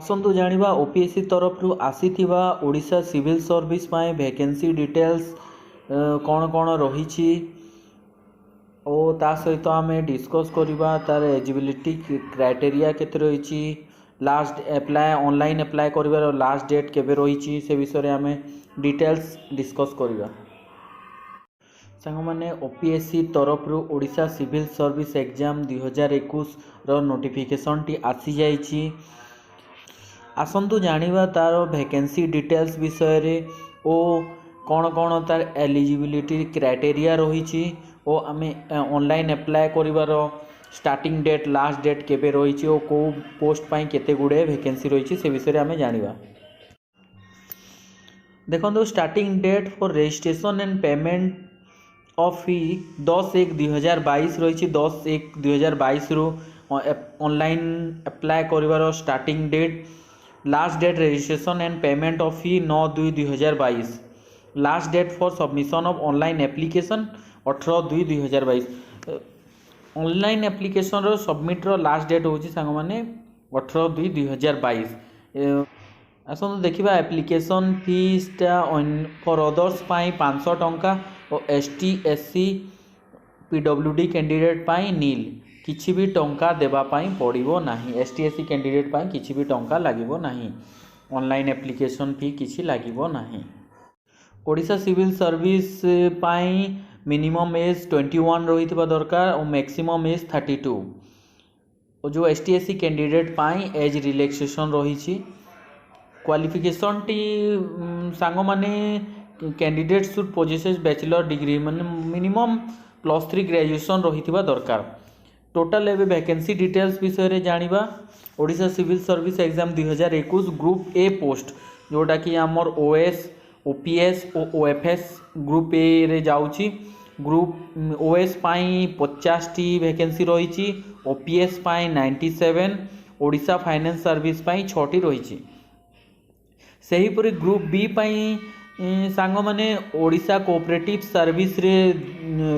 आसतु जानिबा OPSC तरफ आसीथिबा Odisha civil service पाए vacancy details कौन कौन रही और ता सहित आम डिस्कस करवा तार एलिजिबिलिटी क्राइटेरिया केते रही लास्ट एप्लाय ऑनलाइन एप्लाय कर लास्ट डेट केबे रही से विषय में आम डिटेल्स डिस्कस करवा। सांग मैंने ओपीएससी तरफ ओडिशा सिविल सर्विस एग्जाम 2021 रो नोटिफिकेशन टी आसी जाइछि। आसतु जानिबा तार वैकेंसी डिटेल्स विषय रे ओ कौन कौन तार एलिजिबिलिटी क्राइटेरिया रही और आम ऑनलाइन एप्लाय करिवार स्टार्टिंग डेट लास्ट डेट केबे रही और को पोस्ट पाई केते गुडे वैकेंसी रही से विषय में आम जानिबा। देखो starting date for registration and payment of fee 10/1/2022 रही 10/1/2022 रु ऑनलाइन एप्लाय करिवार starting date. Last date registration and payment of fee 9/2/2022। Last date for submission of online application 18/2/2022। Online application रो सबमिट रो लास्ट डेट होची सांग माने 18/2/2022। आसतु देखिबा एप्लिकेशन फीसटा फॉर अदर्स पाई 500 टंका और एसटी एससी पीडब्ल्यूडी कैंडिडेट पाई नील किछि भी टंका देबा पाई पड़िबो नाही। एसटी एससी कैंडिडेट पाई किछि भी टंका लागिबो नाही। ऑनलाइन एप्लिकेशन फी किछि लागिबो नाही। ओडिशा सिविल सर्विस पाई मिनिमम एज 21 रही दरकार और मैक्सिमम एज 32। और जो एसटी एससी कैंडिडेट पाई एज रिलैक्सेशन रही। क्वालिफिकेशन टी सांग माने candidate should possesses bachelor degree माने मिनिमम +3 ग्रेजुएशन रही दरकार। टोटाल एवं वैकेंसी डिटेल्स विषय रे जानिबा। Odisha civil service exam 2021 group A post जोटा कि आमर ओएस ओपीएस और ओएफएस ग्रुप ए रे जाउची। ग्रुप ओएस पाई 50 टी वैकेंसी रही। ओपीएस पाई 97। ओडिशा फाइनेंस सर्विस पाई 6 टी रही। सेहीपरि ग्रुप बी पाई सांग माने ओडिशा कोऑपरेटिव सर्विस रे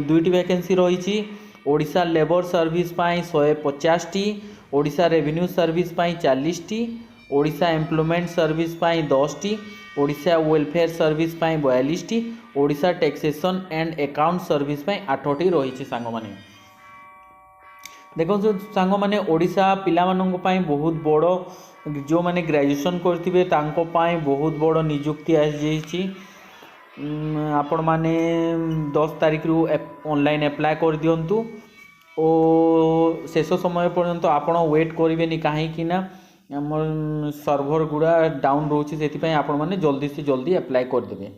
2टी वैकेंसी रही। Odisha labour service pi 150 T. Odisha revenue service pi 40 T. Odisha employment service pi 10 T. Odisha welfare service pi 42 T. Odisha taxation and account service pi 8 T रही। सांग माने देखो सांग माने ओडिशा पिला मानन पाई बहुत बड़ जो माने ग्रेजुएशन करथिबे तांको पाई बहुत बड़ नियुक्ति आ जाइछि। आपण माने 10 तारिख रु ऑनलाइन एप्लाय कर दियंतु और शेष समय पर्यंत आपण वेट करेनि कहीं ना सर्भर गुड़ा डाउन रोचे से आपण माने जल्दी से जल्दी एप्लाय करदेवे।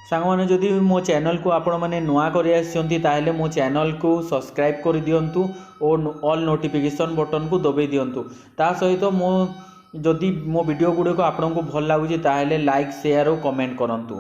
सांग माने जदि मो चैनल को आपण माने नुआ कर आछंती ताहेले मो चैनल को सब्सक्राइब कर दियंतु और ऑल नोटिफिकेशन बटन को दबाई दियंतु। ता सहित मो जदि मो वीडियो गुड़े को आपन को भल लगुच ताहेले लाइक शेयर और कमेंट करंतु।